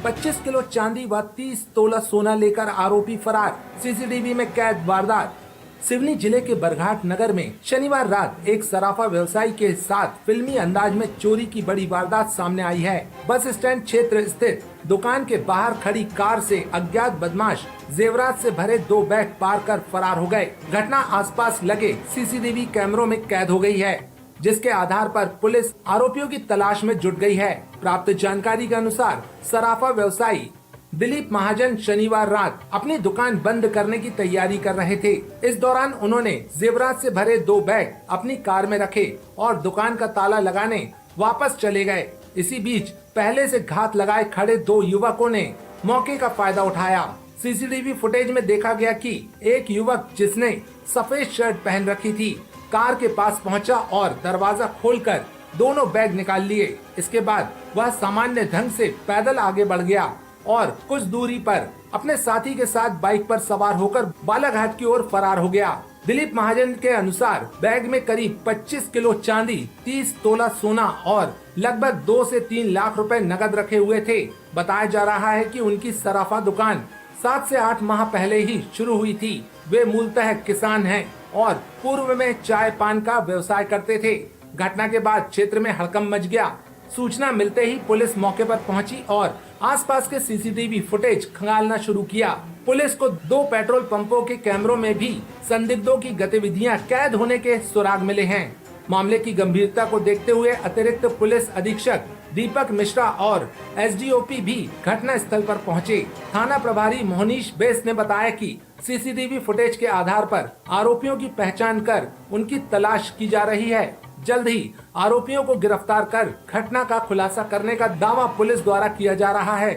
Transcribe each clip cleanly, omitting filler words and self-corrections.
25 kilo चांदी व 30 तोला सोना लेकर आरोपी फरार, सीसीटीवी में कैद वारदात। सिवनी जिले के बरघाट नगर में शनिवार रात एक सराफा व्यवसायी के साथ फिल्मी अंदाज में चोरी की बड़ी वारदात सामने आई है। बस स्टैंड क्षेत्र स्थित दुकान के बाहर खड़ी कार से अज्ञात बदमाश जेवरात से भरे 2 बैग पार कर फरार हो गए। घटना आसपास लगे सीसीटीवी कैमरों में कैद हो गई है, जिसके आधार पर पुलिस आरोपियों की तलाश में जुट गई है। प्राप्त जानकारी के अनुसार सराफा व्यवसायी दिलीप महाजन शनिवार रात अपनी दुकान बंद करने की तैयारी कर रहे थे। इस दौरान उन्होंने जेवरात से भरे 2 बैग अपनी कार में रखे और दुकान का ताला लगाने वापस चले गए। इसी बीच पहले से घात लगाए खड़े 2 युवकों ने मौके का फायदा उठाया। सीसीटीवी फुटेज में देखा गया कि एक युवक जिसने सफेद शर्ट पहन रखी थी, कार के पास पहुंचा और दरवाजा खोलकर दोनों बैग निकाल लिए। इसके बाद वह सामान्य ढंग से पैदल आगे बढ़ गया और कुछ दूरी पर अपने साथी के साथ बाइक पर सवार होकर बालाघाट की ओर फरार हो गया। दिलीप महाजन के अनुसार बैग में करीब 25 किलो चांदी, 30 तोला सोना और लगभग 2 से 3 लाख रुपए नकद रखे हुए थे। बताया जा रहा है कि उनकी सराफा दुकान 7 से 8 माह पहले ही शुरू हुई थी। वे मूलतः किसान हैं और पूर्व में चाय पान का व्यवसाय करते थे। घटना के बाद क्षेत्र में हड़कंप मच गया। सूचना मिलते ही पुलिस मौके पर पहुंची और आसपास के सीसीटीवी फुटेज खंगालना शुरू किया। पुलिस को 2 पेट्रोल पंपों के कैमरों में भी संदिग्धों की गतिविधियां कैद होने के सुराग मिले हैं। मामले की गंभीरता को देखते हुए अतिरिक्त पुलिस अधीक्षक दीपक मिश्रा और एसडीओपी भी घटना स्थल पर पहुंचे। थाना प्रभारी मोहनीश बेस ने बताया कि सीसीटीवी फुटेज के आधार पर आरोपियों की पहचान कर उनकी तलाश की जा रही है। जल्द ही आरोपियों को गिरफ्तार कर घटना का खुलासा करने का दावा पुलिस द्वारा किया जा रहा है।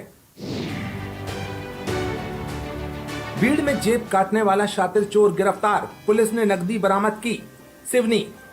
भीड़ में जेब काटने वाला शातिर चोर गिरफ्तार, पुलिस ने नकदी बरामद की।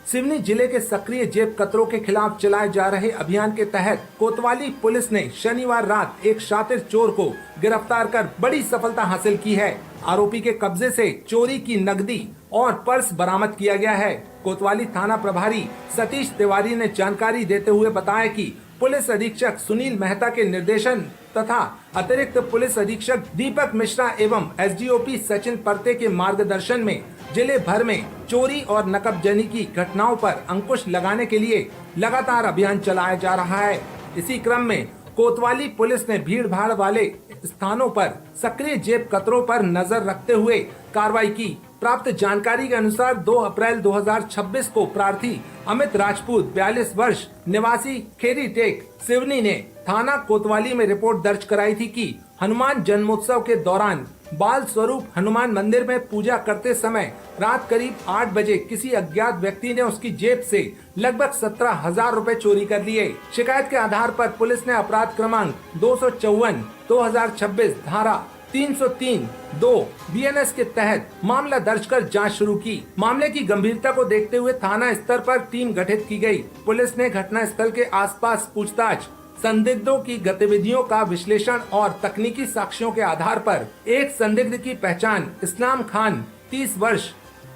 सिवनी जिले के सक्रिय जेब कतरों के खिलाफ चलाए जा रहे अभियान के तहत कोतवाली पुलिस ने शनिवार रात एक शातिर चोर को गिरफ्तार कर बड़ी सफलता हासिल की है। आरोपी के कब्जे से चोरी की नकदी और पर्स बरामद किया गया है। कोतवाली थाना प्रभारी सतीश तिवारी ने जानकारी देते हुए बताया कि पुलिस अधीक्षक सुनील मेहता के निर्देशन तथा अतिरिक्त पुलिस अधीक्षक दीपक मिश्रा एवं एसडीओपी सचिन परते के मार्गदर्शन में जिले भर में चोरी और नकबजनी की घटनाओं पर अंकुश लगाने के लिए लगातार अभियान चलाया जा रहा है। इसी क्रम में कोतवाली पुलिस ने भीड़ भाड़ वाले स्थानों पर सक्रिय जेब कतरों पर नजर रखते हुए कार्रवाई की। प्राप्त जानकारी के अनुसार 2 अप्रैल 2026 को प्रार्थी अमित राजपूत 42 वर्ष निवासी खेरी टेक सिवनी ने थाना कोतवाली में रिपोर्ट दर्ज कराई थी कि हनुमान जन्मोत्सव के दौरान बाल स्वरूप हनुमान मंदिर में पूजा करते समय रात करीब 8 बजे किसी अज्ञात व्यक्ति ने उसकी जेब से लगभग 17,000 रुपए चोरी कर लिए। शिकायत के आधार पर पुलिस ने अपराध क्रमांक 254/2026 धारा 303(2) BNS के तहत मामला दर्ज कर जांच शुरू की। मामले की गंभीरता को देखते हुए थाना स्तर पर टीम गठित की गई। पुलिस ने घटना स्थल के आसपास पूछताछ, संदिग्धों की गतिविधियों का विश्लेषण और तकनीकी साक्ष्यों के आधार पर एक संदिग्ध की पहचान इस्लाम खान 30 वर्ष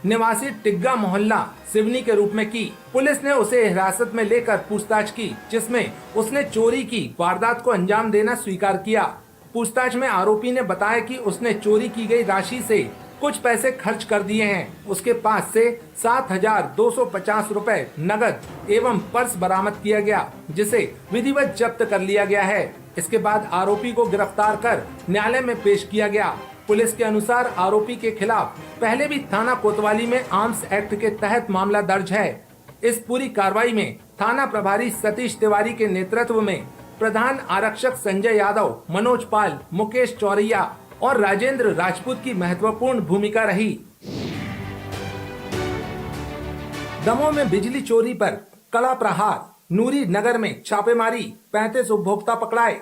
निवासी टिग्गा मोहल्ला सिवनी के रूप में की। पुलिस ने उसे हिरासत में लेकर पूछताछ की, जिसमें उसने चोरी की वारदात को अंजाम देना स्वीकार किया। पूछताछ में आरोपी ने बताया कि उसने चोरी की गई राशि से कुछ पैसे खर्च कर दिए हैं। उसके पास से 7,250 रुपए नगद एवं पर्स बरामद किया गया, जिसे विधिवत जब्त कर लिया गया है। इसके बाद आरोपी को गिरफ्तार कर न्यायालय में पेश किया गया। पुलिस के अनुसार आरोपी के खिलाफ पहले भी थाना कोतवाली में आर्म्स एक्ट के तहत मामला दर्ज है। इस पूरी कार्रवाई में थाना प्रभारी सतीश तिवारी के नेतृत्व में प्रधान आरक्षक संजय यादव, मनोज पाल, मुकेश चौरैया और राजेंद्र राजपूत की महत्वपूर्ण भूमिका रही। दमोह में बिजली चोरी पर कड़ा प्रहार, नूरी नगर में छापेमारी, 35 उपभोक्ता पकड़ाए।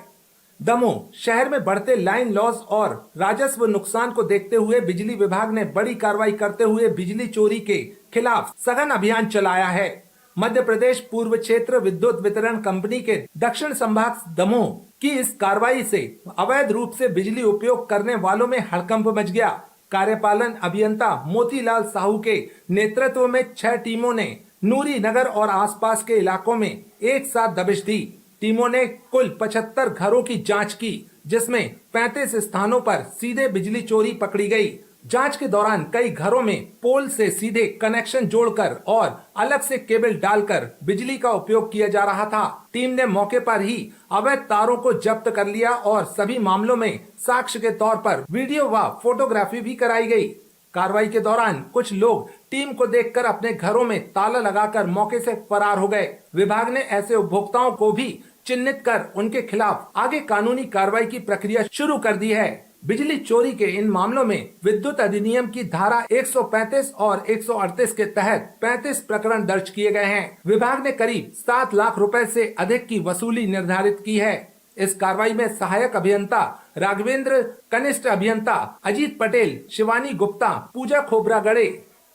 दमोह शहर में बढ़ते लाइन लॉस और राजस्व नुकसान को देखते हुए बिजली विभाग ने बड़ी कार्रवाई करते हुए बिजली चोरी के खिलाफ सघन अभियान चलाया है। मध्य प्रदेश पूर्व क्षेत्र विद्युत वितरण कंपनी के दक्षिण संभाग दमोह की इस कार्रवाई से अवैध रूप से बिजली उपयोग करने वालों में हड़कंप मच गया। कार्यपालन अभियंता मोतीलाल साहू के नेतृत्व में 6 टीमों ने नूरी नगर और आसपास के इलाकों में एक साथ दबिश दी। टीमों ने कुल 75 घरों की जांच की, जिसमें 35 स्थानों पर सीधे बिजली चोरी पकड़ी गई। जांच के दौरान कई घरों में पोल से सीधे कनेक्शन जोड़कर और अलग से केबल डालकर बिजली का उपयोग किया जा रहा था। टीम ने मौके पर ही अवैध तारों को जब्त कर लिया और सभी मामलों में साक्ष्य के तौर पर वीडियो व फोटोग्राफी भी कराई गई। कार्रवाई के दौरान कुछ लोग टीम को देखकर अपने घरों में ताला लगाकर मौके से फरार हो गए। विभाग ने ऐसे उपभोक्ताओं को भी चिन्हित कर उनके खिलाफ आगे कानूनी कार्रवाई की प्रक्रिया शुरू कर दी है। बिजली चोरी के इन मामलों में विद्युत अधिनियम की धारा 135 और 138 के तहत 35 प्रकरण दर्ज किए गए हैं। विभाग ने करीब 7 लाख रुपए से अधिक की वसूली निर्धारित की है। इस कार्रवाई में सहायक अभियंता राघवेंद्र, कनिष्ठ अभियंता अजीत पटेल, शिवानी गुप्ता, पूजा खोबरागड़े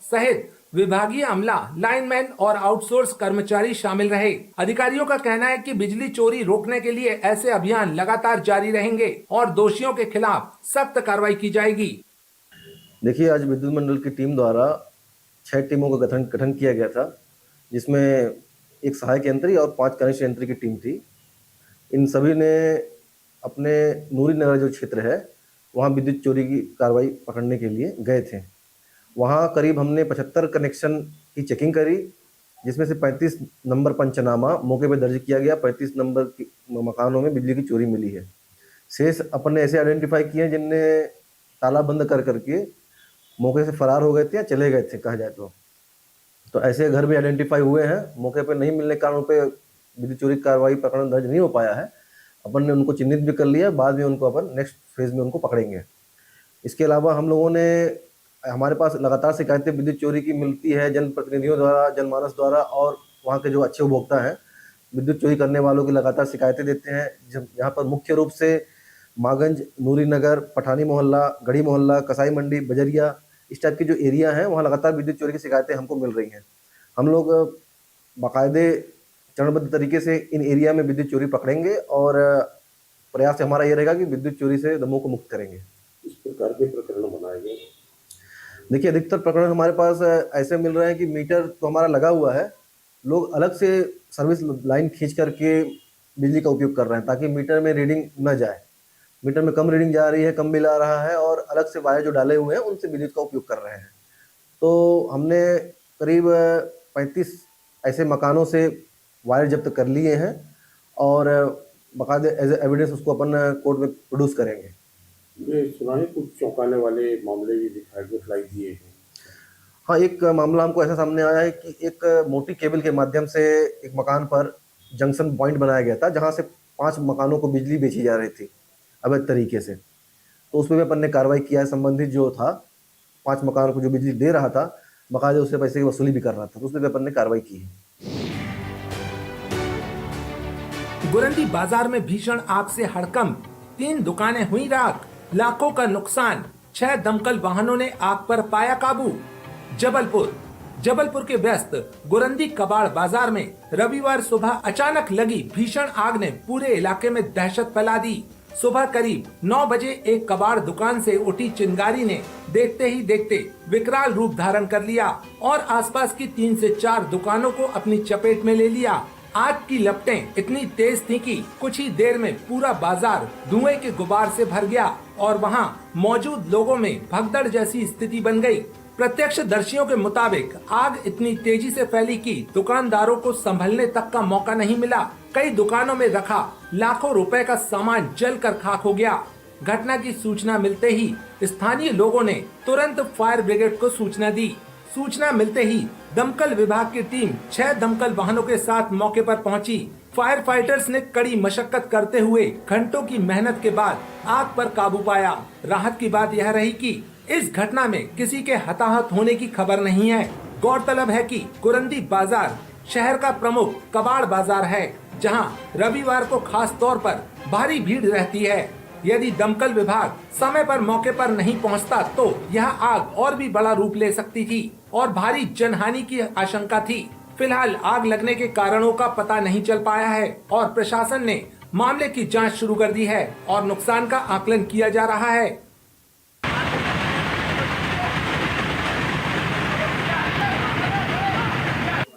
सहित विभागीय अमला, लाइनमैन और आउटसोर्स कर्मचारी शामिल रहे। अधिकारियों का कहना है कि बिजली चोरी रोकने के लिए ऐसे अभियान लगातार जारी रहेंगे और दोषियों के खिलाफ सख्त कार्रवाई की जाएगी। देखिए, आज विद्युत मंडल की टीम द्वारा 6 टीमों का गठन किया गया था, जिसमें एक सहायक यंत्री और 5 कनिष्ठ यंत्री की टीम थी। इन सभी ने अपने नूरी नगर जो क्षेत्र है वहाँ विद्युत चोरी की कार्रवाई पकड़ने के लिए गए थे। वहाँ करीब हमने 75 कनेक्शन की चेकिंग करी, जिसमें से 35 नंबर पंचनामा मौके पर दर्ज किया गया। 35 नंबर की मकानों में बिजली की चोरी मिली है। शेष अपन ने ऐसे आइडेंटिफाई किए हैं जिनने ताला बंद कर करके मौके से फरार हो गए थे या चले गए थे कहा जाए तो ऐसे घर भी आइडेंटिफाई हुए हैं। मौके पर नहीं मिलने के कारण पे विद्युत चोरी कार्रवाई प्रकरण दर्ज नहीं हो पाया है। अपन ने उनको चिन्हित भी कर लिया, बाद में उनको अपन नेक्स्ट फेज में उनको पकड़ेंगे। इसके अलावा हम लोगों ने, हमारे पास लगातार शिकायतें विद्युत चोरी की मिलती है जनप्रतिनिधियों द्वारा, जनमानस द्वारा, और वहाँ के जो अच्छे उपभोक्ता हैं विद्युत चोरी करने वालों की लगातार शिकायतें देते हैं। यहाँ पर मुख्य रूप से मागंज, नूरी नगर, पठानी मोहल्ला, गढ़ी मोहल्ला, कसाई मंडी, बजरिया, इस टाइप के जो एरिया हैं वहाँ लगातार विद्युत चोरी की शिकायतें हमको मिल रही हैं। हम लोग बाकायदे चरणबद्ध तरीके से इन एरिया में विद्युत चोरी पकड़ेंगे और प्रयास हमारा ये रहेगा कि विद्युत चोरी से दमों को मुक्त करेंगे। इस प्रकार के प्रकरण बनाए गए। देखिए, अधिकतर प्रकरण हमारे पास ऐसे मिल रहे हैं कि मीटर तो हमारा लगा हुआ है, लोग अलग से सर्विस लाइन खींच करके बिजली का उपयोग कर रहे हैं ताकि मीटर में रीडिंग न जाए। मीटर में कम रीडिंग जा रही है, कम बिल आ रहा है, और अलग से वायर जो डाले हुए हैं उनसे विद्युत का उपयोग कर रहे हैं। तो हमने करीब 35 ऐसे मकानों से वायर जब्त कर लिए हैं और बाकायदे एज एविडेंस उसको अपन कोर्ट में प्रोड्यूस करेंगे। सुना है कुछ चौंकाने वाले मामले भी दिखाई दिए हैं। हाँ, एक मामला हमको ऐसा सामने आया है कि एक मोटी केबल के माध्यम से एक मकान पर जंक्शन पॉइंट बनाया गया था, जहां से 5 मकानों को बिजली बेची जा रही थी अवैध तरीके से। तो उसमें भी अपन ने कार्रवाई किया है। संबंधित जो था 5 मकानों को जो बिजली दे रहा था, बाकायदे उससे पैसे की वसूली भी कर रहा था, तो उसमें भी अपन ने कार्रवाई की है। गुरंदी बाजार में भीषण आग से हड़कंप, 3 दुकानें हुई राख, लाखों का नुकसान, 6 दमकल वाहनों ने आग पर पाया काबू। जबलपुर के व्यस्त गुरंदी कबाड़ बाजार में रविवार सुबह अचानक लगी भीषण आग ने पूरे इलाके में दहशत फैला दी। सुबह करीब 9 बजे एक कबाड़ दुकान से उठी चिंगारी ने देखते ही देखते विकराल रूप धारण कर लिया और आसपास की 3 से 4 दुकानों को अपनी चपेट में ले लिया। आग की लपटें इतनी तेज थी कि कुछ ही देर में पूरा बाजार धुएं के गुबार से भर गया और वहां मौजूद लोगों में भगदड़ जैसी स्थिति बन गई। प्रत्यक्षदर्शियों के मुताबिक आग इतनी तेजी से फैली कि दुकानदारों को संभलने तक का मौका नहीं मिला। कई दुकानों में रखा लाखों रुपए का सामान जलकर खाक हो गया। घटना की सूचना मिलते ही स्थानीय लोगों ने तुरंत फायर ब्रिगेड को सूचना दी। सूचना मिलते ही दमकल विभाग की टीम 6 दमकल वाहनों के साथ मौके पर पहुंची। फायर फाइटर्स ने कड़ी मशक्कत करते हुए घंटों की मेहनत के बाद आग पर काबू पाया। राहत की बात यह रही कि इस घटना में किसी के हताहत होने की खबर नहीं है। गौरतलब है कि गुरंदी बाजार शहर का प्रमुख कबाड़ बाजार है, जहां रविवार को खास तौर पर भारी भीड़ रहती है। यदि दमकल विभाग समय पर मौके पर नहीं पहुंचता तो यह आग और भी बड़ा रूप ले सकती थी और भारी जनहानि की आशंका थी। फिलहाल आग लगने के कारणों का पता नहीं चल पाया है और प्रशासन ने मामले की जांच शुरू कर दी है और नुकसान का आकलन किया जा रहा है।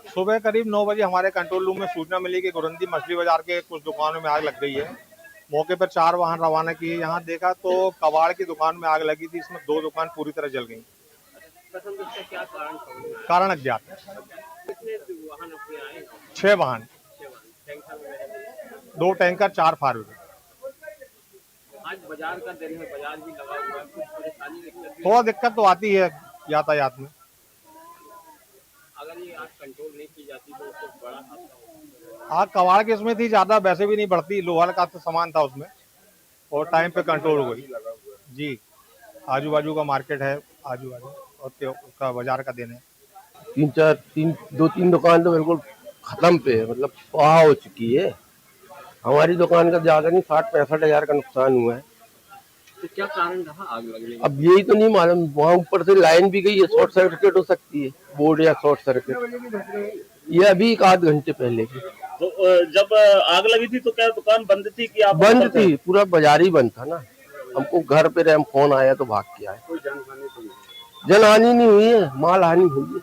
सुबह करीब 9 बजे हमारे कंट्रोल रूम में सूचना मिली कि गुरंदी मछली बाजार के कुछ दुकानों में आग लग गई है। मौके पर 4 वाहन रवाना किए। यहाँ देखा तो कबाड़ की दुकान में आग लगी थी, इसमें 2 दुकान पूरी तरह जल गई। प्रथम दृष्टया क्या कारण था? कारण अज्ञात है। कितने वाहन अपने आए? 6 वाहन, 6 वाहन, टैंकर वगैरह। 2 टैंकर, 4 फायर ब्रिगेड। आज बाजार का दिन है, बाजार भी लगा हुआ है, कुछ परेशानी दिक्कत भी? थोड़ा दिक्कत तो आती है यातायात में। अगर ये आग कंट्रोल नहीं की जाती तो उसको बड़ा हादसा होगा। आग कबाड़ की उसमें थी, ज्यादा वैसे भी नहीं बढ़ती, लोहा का तो सामान था उसमें और टाइम पे कंट्रोल हो गई। जी, आजू बाजू का मार्केट है, आजू बाजू और उसका बाजार का दिन है। 2-3 दुकान तो बिल्कुल खत्म पे है, मतलब तबाह हो चुकी है। हमारी दुकान का ज्यादा नहीं 60-65 हजार का नुकसान हुआ है। तो क्या कारण रहा आग लगने का? अब यही तो नहीं मालूम, वहाँ ऊपर से लाइन भी गई है, शॉर्ट सर्किट हो सकती है, बोर्ड या शॉर्ट सर्किट। ये अभी 1 आध घंटे पहले की। तो जब आग लगी थी तो क्या दुकान बंद थी कि आप? बंद थी, पूरा बाजार ही बंद था ना। हमको घर पे रहे, फोन आया तो भाग के आए। कोई जानहानि तो नहीं? जनहानि नहीं हुई है, माल हानि हुई है।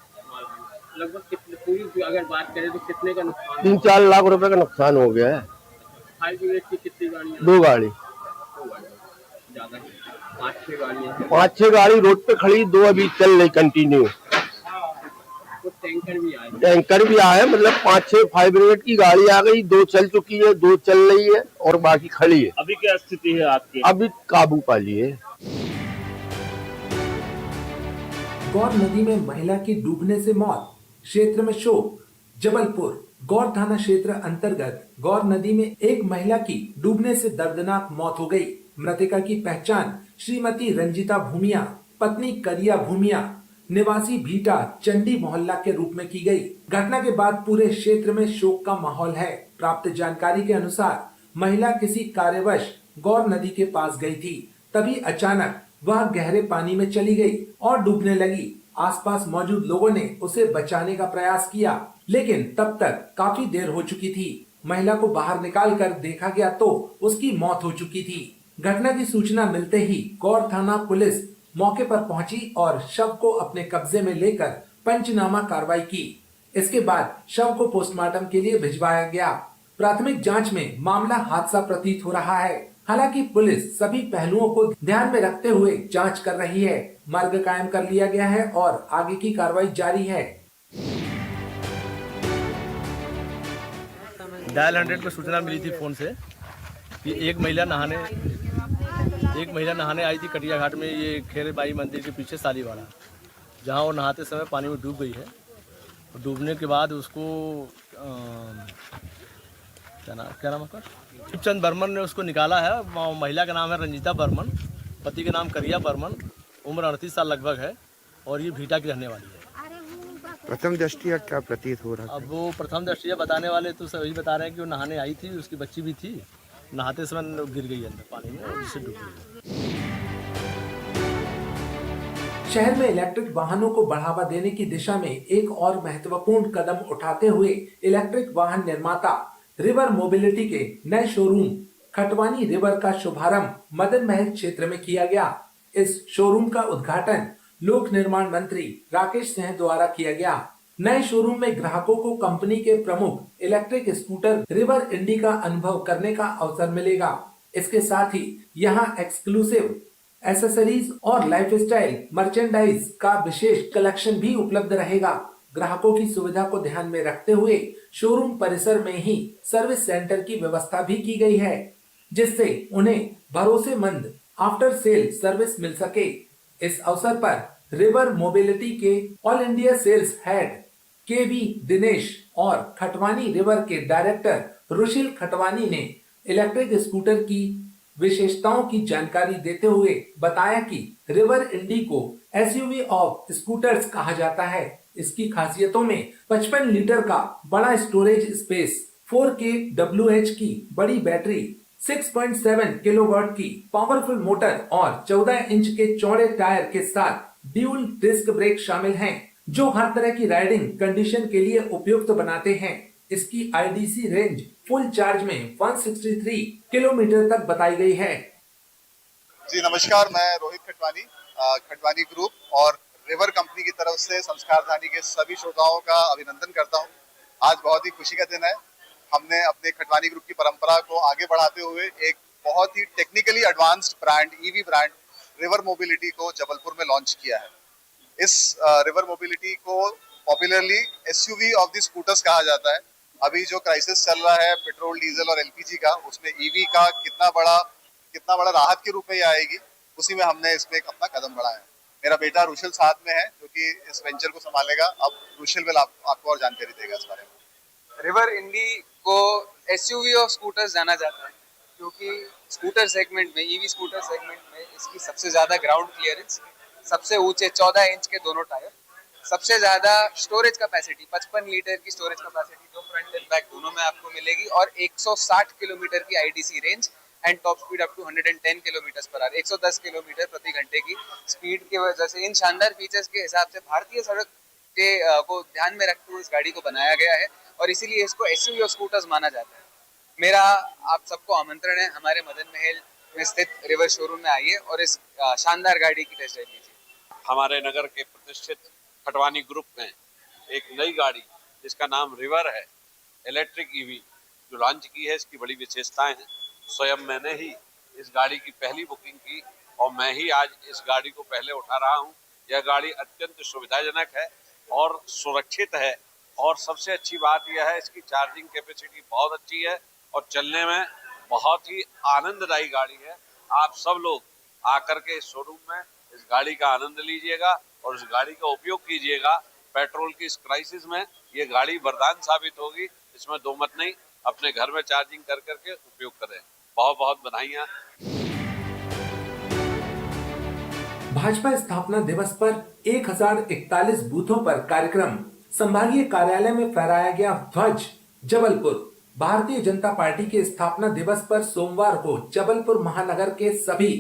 लगभग कितने, पूरी अगर बात करें तो कितने का नुकसान? 3-4 लाख रुपए का नुकसान हो गया है। फायर ब्रिगेड की कितनी गाड़ियाँ? 2 गाड़ी, 2 गाड़ियाँ, ज्यादा नहीं, 5-6 गाड़ियाँ हैं। 5-6 गाड़ी रोड पे खड़ी, 2 अभी चल रही कंटिन्यू। तो टैंकर भी आए? टैंकर भी आया, मतलब 5-6 फायर ब्रिगेड की गाड़ी आ गई, 2 चल चुकी है, 2 चल रही है और बाकी खड़ी है। अभी क्या स्थिति है आपकी? अभी काबू पा लिए। गौर नदी में महिला की डूबने से मौत, क्षेत्र में शोक। जबलपुर गौर थाना क्षेत्र अंतर्गत गौर नदी में एक महिला की डूबने से दर्दनाक मौत हो गई। मृतका की पहचान श्रीमती रंजिता भूमिया, पत्नी करिया भूमिया, निवासी भीटा चंडी मोहल्ला के रूप में की गई। घटना के बाद पूरे क्षेत्र में शोक का माहौल है। प्राप्त जानकारी के अनुसार महिला किसी कार्यवश गौर नदी के पास गई थी, तभी अचानक वह गहरे पानी में चली गई और डूबने लगी। आसपास मौजूद लोगों ने उसे बचाने का प्रयास किया, लेकिन तब तक काफी देर हो चुकी थी। महिला को बाहर निकालकर देखा गया तो उसकी मौत हो चुकी थी। घटना की सूचना मिलते ही गौर थाना पुलिस मौके पर पहुंची और शव को अपने कब्जे में लेकर पंचनामा कार्रवाई की। इसके बाद शव को पोस्टमार्टम के लिए भिजवाया गया। प्राथमिक जांच में मामला हादसा प्रतीत हो रहा है। हालांकि पुलिस सभी पहलुओं को ध्यान में रखते हुए जांच कर रही है। मार्ग कायम कर लिया गया है और आगे की कार्रवाई जारी है। डायल 100 पर सूचना मिली थी फोन से कि एक महिला नहाने आई थी कटिया घाट में, ये खेरे बाई मंदिर के पीछे सालीवाड़ा, जहां वो नहाते समय पानी में डूब गई है। और डूबने के बाद उसको क्या नाम है, शिवचंद बर्मन ने उसको निकाला है। महिला का नाम है रंजिता बर्मन, पति का नाम करिया बर्मन, उम्र 38 साल लगभग है और ये भीटा की रहने वाली है। प्रथम दृष्टया क्या प्रतीत हो रहा है? अब वो प्रथम दृष्टया बताने वाले तो सभी बता रहे हैं कि वो नहाने आई थी, उसकी बच्ची भी थी, नहाते समय गिर गई अंदर पानी में और जिससे डूब गई। शहर में इलेक्ट्रिक वाहनों को बढ़ावा देने की दिशा में एक और महत्वपूर्ण कदम उठाते हुए इलेक्ट्रिक वाहन निर्माता रिवर मोबिलिटी के नए शोरूम खटवानी रिवर का शुभारंभ मदन महल क्षेत्र में किया गया। इस शोरूम का उद्घाटन लोक निर्माण मंत्री राकेश सिंह द्वारा किया गया। नए शोरूम में ग्राहकों को कंपनी के प्रमुख इलेक्ट्रिक स्कूटर रिवर इंडी का अनुभव करने का अवसर मिलेगा। इसके साथ ही यहां एक्सक्लूसिव एसेसरीज और लाइफस्टाइल मर्चेंडाइज का विशेष कलेक्शन भी उपलब्ध रहेगा। ग्राहकों की सुविधा को ध्यान में रखते हुए शोरूम परिसर में ही सर्विस सेंटर की व्यवस्था भी की गई है, जिससे उन्हें भरोसेमंद आफ्टर सेल सर्विस मिल सके। इस अवसर पर रिवर मोबिलिटी के ऑल इंडिया सेल्स हेड केवी दिनेश और खटवानी रिवर के डायरेक्टर रुशिल खटवानी ने इलेक्ट्रिक स्कूटर की विशेषताओं की जानकारी देते हुए बताया कि रिवर इंडी को एसयूवी ऑफ स्कूटर्स कहा जाता है। इसकी खासियतों में 55 लीटर का बड़ा स्टोरेज स्पेस, 4 kWh की बड़ी बैटरी, 6.7 किलोवाट की पावरफुल मोटर और 14 इंच के चौड़े टायर के साथ ड्यूल डिस्क ब्रेक शामिल हैं, जो हर तरह की राइडिंग कंडीशन के लिए उपयुक्त बनाते हैं। इसकी आईडीसी रेंज फुल चार्ज में 163 किलोमीटर तक बताई गई है। जी नमस्कार, मैं रोहित खटवानी, खटवानी ग्रुप और रिवर कंपनी की तरफ से संस्कार धानी के सभी श्रोताओं का अभिनंदन करता हूं। आज बहुत ही खुशी का दिन है। हमने अपने खटवानी ग्रुप की परंपरा को आगे बढ़ाते हुए एक बहुत ही technically advanced brand, EV brand river mobility को जबलपुर में लॉन्च किया है। इस रिवर मोबिलिटी को popularly SUV of the scooters कहा जाता है। अभी जो क्राइसिस चल रहा है पेट्रोल, डीजल और एलपीजी का, उसमें ईवी का कितना बड़ा राहत के रूप में ये आएगी, उसी में हमने इसमें एक अपना कदम बढ़ाया है। मेरा बेटा रुशल साथ में है जो कि इस वेंचर को संभालेगा। अब रुशल विल आपको और जानकारी देगा इस बारे में। रिवर इंडी को एसयूवी और स्कूटर्स जाना जाता है क्योंकि स्कूटर सेगमेंट में, ईवी स्कूटर सेगमेंट में इसकी सबसे ज्यादा ग्राउंड क्लियरेंस, सबसे ऊंचे 14 इंच के दोनों टायर, सबसे ज्यादा स्टोरेज कैपेसिटी 55 लीटर की स्टोरेज कैपेसिटी जो फ्रंट एंड बैक दोनों में आपको मिलेगी, और 160 किलोमीटर की IDC range and top speed up to 110 kilometre per hour, 110 kilometre प्रति घंटे की स्पीड की वजह से इन शानदार फीचर्स के हिसाब से भारतीय सड़क के को ध्यान में रखते हुए इस गाड़ी को बनाया गया है और इसीलिए इसको एसयूवी और स्कूटर्स माना जाता है। मेरा आप सबको आमंत्रण है, हमारे मदन महल में स्थित रिवर शोरूम में आइए और इस शानदार गाड़ी की टेस्ट ड्राइव लीजिए। हमारे नगर के प्रतिष्ठित खटवानी ग्रुप में एक नई गाड़ी जिसका नाम रिवर है, इलेक्ट्रिक ईवी जो लॉन्च की है, इसकी बड़ी विशेषताएं हैं। स्वयं मैंने ही इस गाड़ी की पहली बुकिंग की और मैं ही आज इस गाड़ी को पहले उठा रहा हूं। यह गाड़ी अत्यंत सुविधाजनक है और सुरक्षित है, और सबसे अच्छी बात यह है इसकी चार्जिंग कैपेसिटी बहुत अच्छी है और चलने में बहुत ही आनंददायी गाड़ी है। आप सब लोग आकर के इस शोरूम में इस गाड़ी का आनंद लीजिएगा और इस गाड़ी का उपयोग कीजिएगा। पेट्रोल की इस क्राइसिस में ये गाड़ी वरदान साबित होगी, इसमें दो मत नहीं। अपने घर में चार्जिंग कर करके उपयोग करें। बहुत बहुत बधाइयाँ। भाजपा स्थापना दिवस पर 1041 बूथों पर कार्यक्रम। संभागीय कार्यालय में फहराया गया ध्वज। जबलपुर। भारतीय जनता पार्टी के स्थापना दिवस पर सोमवार को जबलपुर महानगर के सभी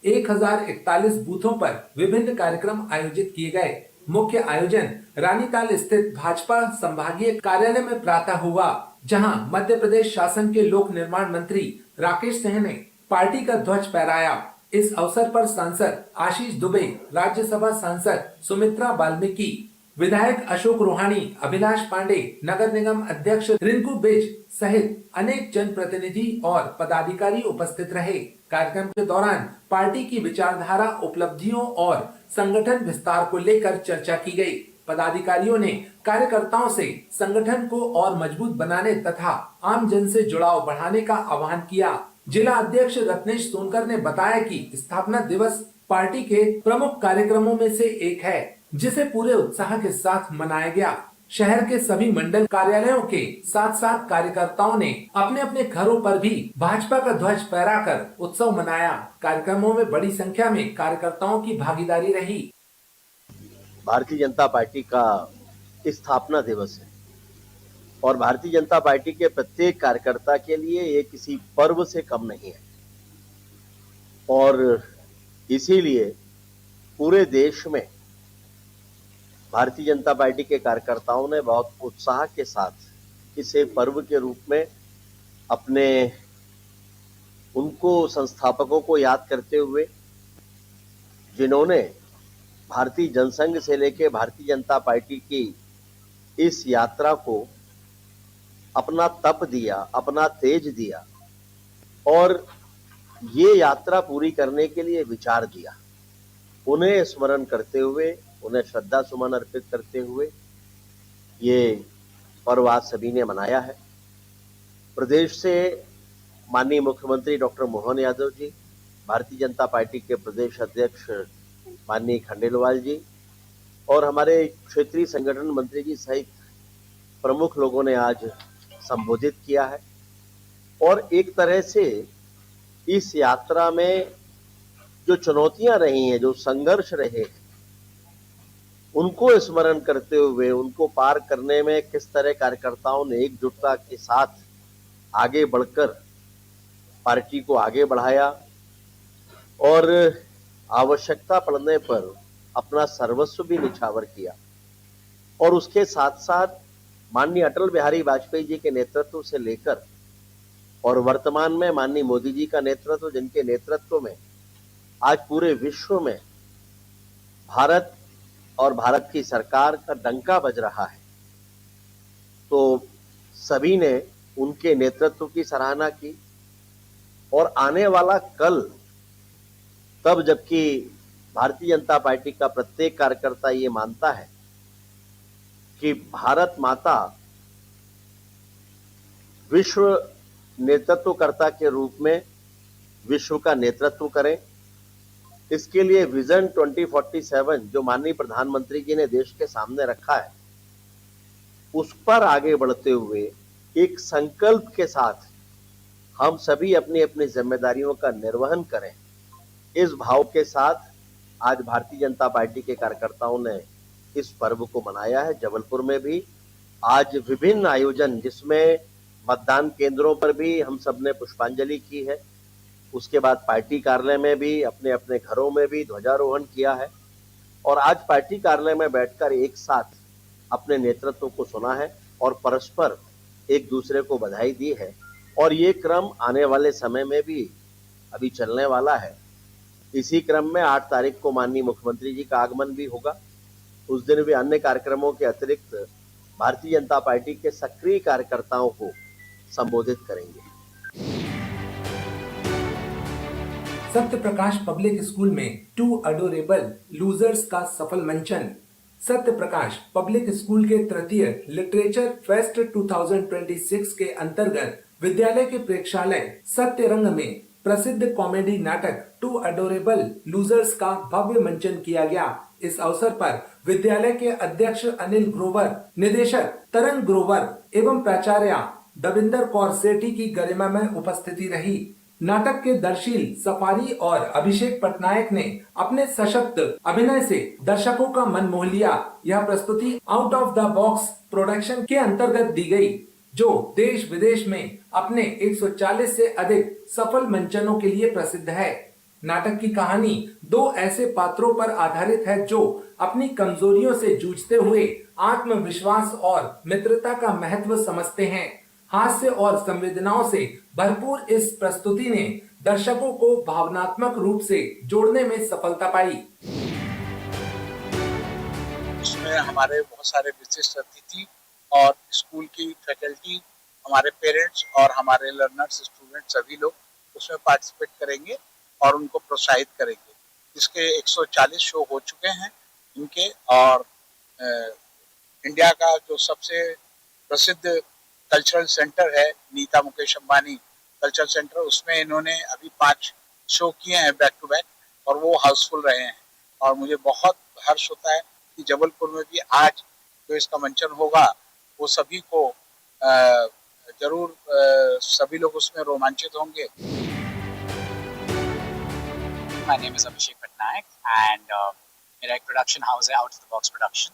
1041 बूथों पर विभिन्न कार्यक्रम आयोजित किए गए। मुख्य आयोजन रानीताल स्थित भाजपा संभागीय कार्यालय में प्रातः हुआ, जहां मध्य प्रदेश शासन के लोक निर्माण मंत्री राकेश सिंह ने पार्टी का ध्वज फहराया। इस अवसर पर सांसद आशीष दुबे, राज्यसभा सांसद सुमित्रा वाल्मीकि, विधायक अशोक रोहानी, अभिलाष पांडे, नगर निगम अध्यक्ष रिंकू बेज सहित अनेक जनप्रतिनिधि और पदाधिकारी उपस्थित रहे। कार्यक्रम के दौरान पार्टी की विचारधारा, उपलब्धियों और संगठन विस्तार को लेकर चर्चा की गई। पदाधिकारियों ने कार्यकर्ताओं से संगठन को और मजबूत बनाने तथा आम जन से जुड़ाव बढ़ाने का आह्वान किया। जिला अध्यक्ष रत्नेश सोनकर ने बताया कि स्थापना दिवस पार्टी के प्रमुख कार्यक्रमों में से एक है, जिसे पूरे उत्साह के साथ मनाया गया। शहर के सभी मंडल कार्यालयों के साथ साथ कार्यकर्ताओं ने अपने अपने घरों पर भी भाजपा का ध्वज फहराकर उत्सव मनाया। कार्यक्रमों में बड़ी संख्या में कार्यकर्ताओं की भागीदारी रही। भारतीय जनता पार्टी का स्थापना दिवस है और भारतीय जनता पार्टी के प्रत्येक कार्यकर्ता के लिए ये किसी पर्व से कम नहीं है, और इसीलिए पूरे देश में भारतीय जनता पार्टी के कार्यकर्ताओं ने बहुत उत्साह के साथ इसे पर्व के रूप में अपने उनको संस्थापकों को याद करते हुए, जिन्होंने भारतीय जनसंघ से लेकर भारतीय जनता पार्टी की इस यात्रा को अपना तप दिया, अपना तेज दिया और ये यात्रा पूरी करने के लिए विचार दिया, उन्हें स्मरण करते हुए, उन्हें श्रद्धा सुमन अर्पित करते हुए ये पर्व आज सभी ने मनाया है। प्रदेश से माननीय मुख्यमंत्री डॉक्टर मोहन यादव जी, भारतीय जनता पार्टी के प्रदेश अध्यक्ष माननीय खंडेलवाल जी और हमारे क्षेत्रीय संगठन मंत्री जी सहित प्रमुख लोगों ने आज संबोधित किया है और एक तरह से इस यात्रा में जो चुनौतियां रही हैं, जो संघर्ष रहे हैं, उनको स्मरण करते हुए उनको पार करने में किस तरह कार्यकर्ताओं ने एकजुटता के साथ आगे बढ़कर पार्टी को आगे बढ़ाया और आवश्यकता पड़ने पर अपना सर्वस्व भी निछावर किया। और उसके साथ साथ माननीय अटल बिहारी वाजपेयी जी के नेतृत्व से लेकर और वर्तमान में माननीय मोदी जी का नेतृत्व, जिनके नेतृत्व में आज पूरे विश्व में भारत और भारत की सरकार का डंका बज रहा है, तो सभी ने उनके नेतृत्व की सराहना की और आने वाला कल तब जबकि भारतीय जनता पार्टी का प्रत्येक कार्यकर्ता ये मानता है कि भारत माता विश्व नेतृत्वकर्ता के रूप में विश्व का नेतृत्व करें। इसके लिए विजन 2047 जो माननीय प्रधानमंत्री जी ने देश के सामने रखा है, उस पर आगे बढ़ते हुए एक संकल्प के साथ हम सभी अपनी अपनी जिम्मेदारियों का निर्वहन करें। इस भाव के साथ आज भारतीय जनता पार्टी के कार्यकर्ताओं ने इस पर्व को मनाया है। जबलपुर में भी आज विभिन्न आयोजन, जिसमें मतदान केंद्रों पर भी हम सब ने पुष्पांजलि की है, उसके बाद पार्टी कार्यालय में भी, अपने अपने घरों में भी ध्वजारोहण किया है और आज पार्टी कार्यालय में बैठकर एक साथ अपने नेतृत्व को सुना है और परस्पर एक दूसरे को बधाई दी है। और ये क्रम आने वाले समय में भी अभी चलने वाला है। इसी क्रम में 8 तारीख को माननीय मुख्यमंत्री जी का आगमन भी होगा। उस दिन भी अन्य कार्यक्रमों के अतिरिक्त भारतीय जनता पार्टी के सक्रिय कार्यकर्ताओं को संबोधित करेंगे। सत्य प्रकाश पब्लिक स्कूल में 2 अडोरेबल लूजर्स का सफल मंचन। सत्य प्रकाश पब्लिक स्कूल के तृतीय लिटरेचर फेस्ट 2026 के अंतर्गत विद्यालय के प्रेक्षालय सत्य रंग में प्रसिद्ध कॉमेडी नाटक 2 अडोरेबल लूजर्स का भव्य मंचन किया गया। इस अवसर पर विद्यालय के अध्यक्ष अनिल ग्रोवर, निदेशक तरंग ग्रोवर एवं प्राचार्य दविंदर कौर सेठी की गरिमामय उपस्थिति रही। नाटक के दर्शील सफारी और अभिषेक पटनायक ने अपने सशक्त अभिनय से दर्शकों का मन मोह लिया। यह प्रस्तुति out of the box production के अंतर्गत दी गई, जो देश विदेश में अपने 140 से अधिक सफल मंचनों के लिए प्रसिद्ध है। नाटक की कहानी 2 ऐसे पात्रों पर आधारित है जो अपनी कमजोरियों से जूझते हुए आत्मविश्वास और मित्रता का महत्व समझते हैं। हास्य और संवेदनाओं से भरपूर इस प्रस्तुति ने दर्शकों को भावनात्मक रूप से जोड़ने में सफलता पाई। इसमें हमारे बहुत सारे विशिष्ट अतिथि और स्कूल की फैकल्टी, हमारे पेरेंट्स और हमारे लर्नर्स, स्टूडेंट सभी लोग उसमें पार्टिसिपेट करेंगे और उनको प्रोत्साहित करेंगे। इसके 140 शो हो चुके हैं इनके, और इंडिया का जो सबसे प्रसिद्ध कल्चरल सेंटर है नीता मुकेश अंबानी कल्चरल सेंटर, उसमें इन्होंने अभी 5 शो किए हैं बैक टू बैक और वो हाउसफुल रहे हैं। और मुझे बहुत हर्ष होता है कि जबलपुर में भी आज जो इसका मंचन होगा वो सभी को जरूर सभी लोग उसमें रोमांचित होंगे। My name is Abhishek Patnaik and मेरा एक प्रोडक्शन हाउस है out of the box production.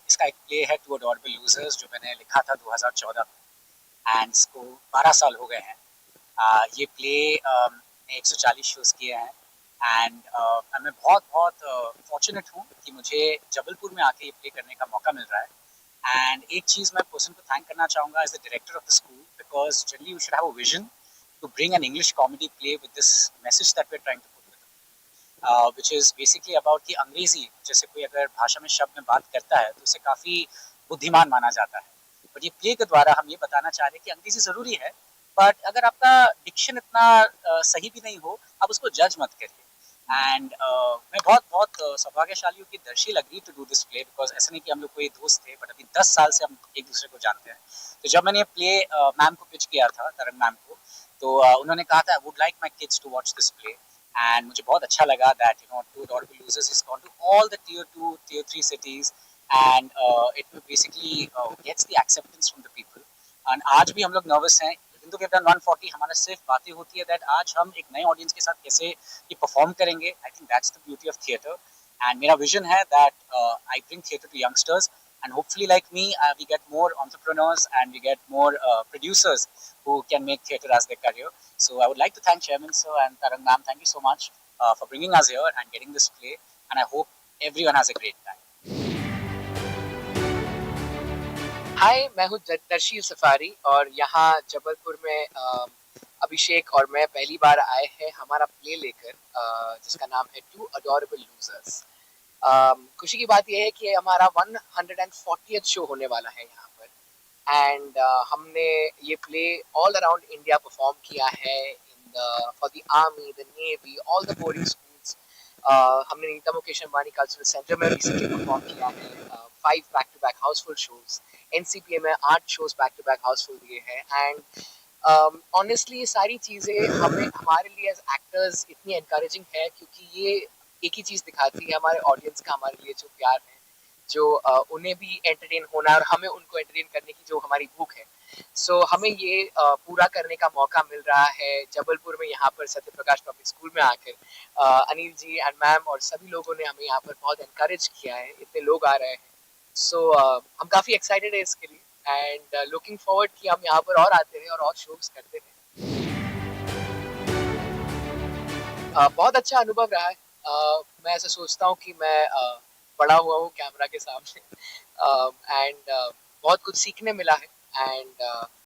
इसका एक प्ले है 2 अडोरेबल लूजर्स जो मैंने लिखा था 2014 में एंड इसको 12 साल हो गए हैं। ये प्ले 140 शोज किए हैं एंड मैं बहुत फॉर्चुनेट हूँ कि मुझे जबलपुर में आके ये प्ले करने का मौका मिल रहा है। एंड एक चीज़ मैं पर्सन को थैंक करना चाहूँगा as the director of the school, because generally you should have a vision to bring an English comedy play with this message that we're trying to put with it, which is basically about कि अंग्रेजी जैसे कोई अगर भाषा में शब्द में बात करता है तो उसे काफ़ी बुद्धिमान माना जाता है। बट ये प्ले के द्वारा हम ये बताना चाह रहे हैं कि अंग्रेजी ज़रूरी है, बट अगर आपका डिक्शन इतना सही भी नहीं हो, आप उसको जज मत करिए। एंड मैं बहुत सौभाग्यशाली हूँ कि Darsheel agree to do this play, because ऐसा नहीं कि हम लोग कोई दोस्त थे, बट अभी 10 साल से हम एक दूसरे को जानते हैं। तो जब मैंने ये प्ले मैम को पिच किया था, तरंग मैम को, तो उन्होंने कहा था I would like my kids to watch this play and मुझे बहुत अच्छा लगा that 2 adorable losers is gone to all the tier 2, tier 3 cities and it basically gets the acceptance from the people। and आज भी हम लोग nervous हैं, किंतु वी हैव डन 140। हमारा सिर्फ बातें होती है दैट आज हम एक नए ऑडियंस के साथ कैसे ये परफॉर्म करेंगे। I think that's the beauty of theatre and मेरा विजन है that I bring theatre to youngsters and hopefully like me we get more entrepreneurs and we get more producers who can make theatre as their career। So I would like to thank Chairman sir and Tarang ma'am, thank you so much for bringing us here and getting this play, and I hope everyone has a great time। हाय, मैं हूँ Darsheel safari और यहाँ जबलपुर में अभिषेक और मैं पहली बार आए हैं हमारा प्ले लेकर जिसका नाम है 2 अडोरेबल लूजर्स। खुशी की बात यह है कि हमारा 140th शो होने वाला है यहाँ पर एंड हमने ये play all around India perform किया है इन for the army, the navy, all the boarding schools. हमने नीता मुकेश अंबानी कल्चरल सेंटर में रिसेंटली परफॉर्म किया है 5 back to back housefull shows, NCPA में 8 shows back to back housefull दिए हैं एंड ऑनेस्टली ये सारी चीज़ें हमें हमारे लिए एज एक्टर्स इतनी एनकरेजिंग है क्योंकि ये एक ही चीज़ दिखाती है हमारे ऑडियंस का हमारे लिए जो प्यार है, जो उन्हें भी एंटरटेन होना और हमें उनको एंटरटेन करने की जो हमारी भूख है। सो हमें ये पूरा करने का मौका मिल रहा है जबलपुर में, यहाँ पर सत्य प्रकाश पब्लिक स्कूल में आकर अनिल जी एंड मैम और सभी लोगों ने हमें यहाँ पर बहुत एनकरेज किया है, इतने लोग आ रहे हैं। सो हम काफ़ी एक्साइटेड है इसके लिए एंड लुकिंग फॉरवर्ड कि हम यहाँ पर और आते रहे और शोज करते रहे। बहुत अच्छा अनुभव रहा है। मैं ऐसा सोचता हूँ कि मैं बड़ा हुआ हूँ कैमरा के सामने एंड बहुत कुछ सीखने मिला है एंड